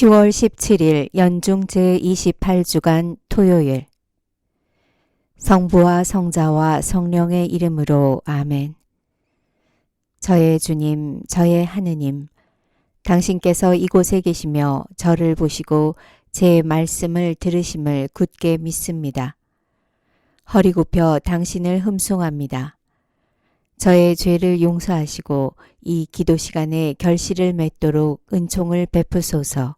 10월 17일 연중 제28주간 토요일. 성부와 성자와 성령의 이름으로 아멘. 저의 주님, 저의 하느님, 당신께서 이곳에 계시며 저를 보시고 제 말씀을 들으심을 굳게 믿습니다. 허리 굽혀 당신을 흠송합니다. 저의 죄를 용서하시고 이 기도 시간에 결실을 맺도록 은총을 베푸소서.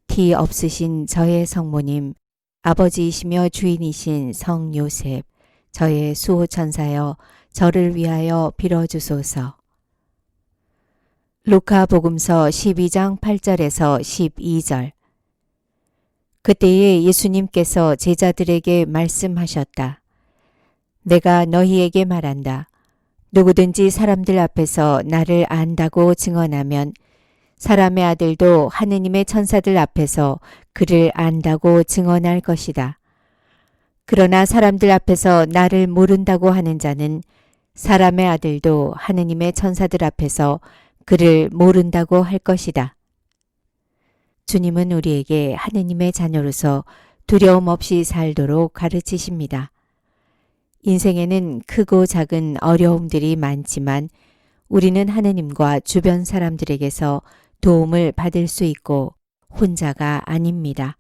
티 없으신 저의 성모님, 아버지이시며 주인이신 성 요셉, 저의 수호천사여 저를 위하여 빌어주소서. 루카 복음서 12장 8절에서 12절. 그때에 예수님께서 제자들에게 말씀하셨다. 내가 너희에게 말한다. 누구든지 사람들 앞에서 나를 안다고 증언하면 사람의 아들도 하느님의 천사들 앞에서 그를 안다고 증언할 것이다. 그러나 사람들 앞에서 나를 모른다고 하는 자는 사람의 아들도 하느님의 천사들 앞에서 그를 모른다고 할 것이다. 주님은 우리에게 하느님의 자녀로서 두려움 없이 살도록 가르치십니다. 인생에는 크고 작은 어려움들이 많지만 우리는 하느님과 주변 사람들에게서 도움을 받을 수 있고 혼자가 아닙니다.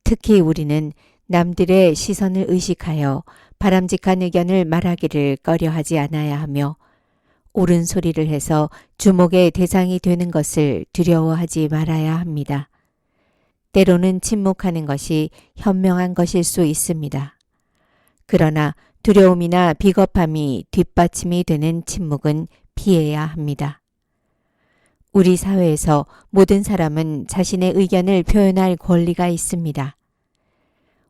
특히 우리는 남들의 시선을 의식하여 바람직한 의견을 말하기를 꺼려하지 않아야 하며 옳은 소리를 해서 주목의 대상이 되는 것을 두려워하지 말아야 합니다. 때로는 침묵하는 것이 현명한 것일 수 있습니다. 그러나 두려움이나 비겁함이 뒷받침이 되는 침묵은 피해야 합니다. 우리 사회에서 모든 사람은 자신의 의견을 표현할 권리가 있습니다.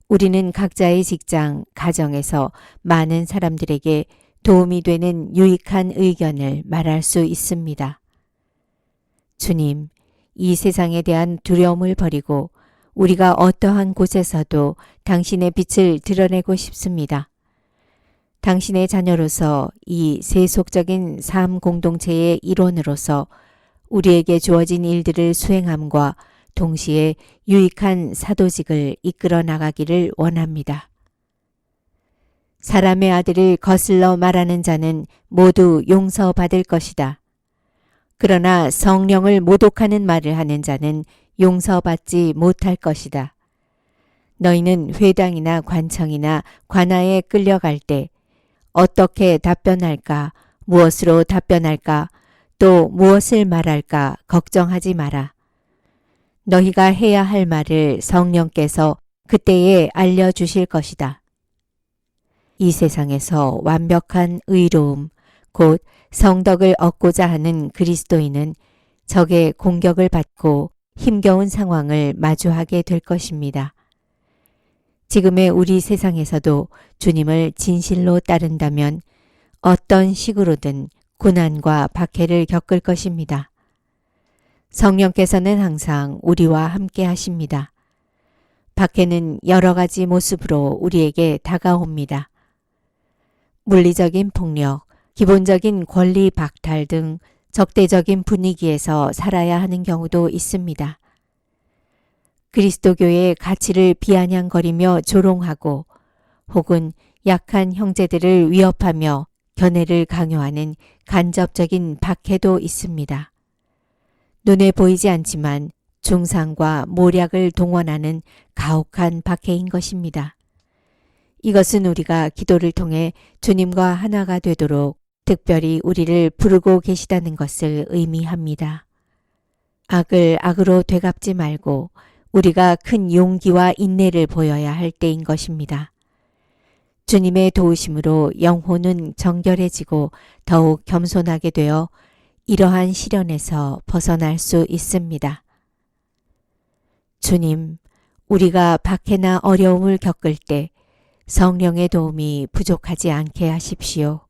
우리는 각자의 직장, 가정에서 많은 사람들에게 도움이 되는 유익한 의견을 말할 수 있습니다. 주님, 이 세상에 대한 두려움을 버리고 우리가 어떠한 곳에서도 당신의 빛을 드러내고 싶습니다. 당신의 자녀로서 이 세속적인 삶 공동체의 일원으로서 우리에게 주어진 일들을 수행함과 동시에 유익한 사도직을 이끌어 나가기를 원합니다. 사람의 아들을 거슬러 말하는 자는 모두 용서받을 것이다. 그러나 성령을 모독하는 말을 하는 자는 용서받지 못할 것이다. 너희는 회당이나 관청이나 관아에 끌려갈 때 어떻게 답변할까, 무엇으로 답변할까, 또 무엇을 말할까 걱정하지 마라. 너희가 해야 할 말을 성령께서 그때에 알려주실 것이다. 이 세상에서 완벽한 의로움, 곧 성덕을 얻고자 하는 그리스도인은 적의 공격을 받고 힘겨운 상황을 마주하게 될 것입니다. 지금의 우리 세상에서도 주님을 진실로 따른다면 어떤 식으로든 고난과 박해를 겪을 것입니다. 성령께서는 항상 우리와 함께 하십니다. 박해는 여러 가지 모습으로 우리에게 다가옵니다. 물리적인 폭력, 기본적인 권리 박탈 등 적대적인 분위기에서 살아야 하는 경우도 있습니다. 그리스도교의 가치를 비아냥거리며 조롱하고 혹은 약한 형제들을 위협하며 견해를 강요하는 간접적인 박해도 있습니다. 눈에 보이지 않지만 중상과 모략을 동원하는 가혹한 박해인 것입니다. 이것은 우리가 기도를 통해 주님과 하나가 되도록 특별히 우리를 부르고 계시다는 것을 의미합니다. 악을 악으로 되갚지 말고 우리가 큰 용기와 인내를 보여야 할 때인 것입니다. 주님의 도우심으로 영혼은 정결해지고 더욱 겸손하게 되어 이러한 시련에서 벗어날 수 있습니다. 주님, 우리가 박해나 어려움을 겪을 때 성령의 도움이 부족하지 않게 하십시오.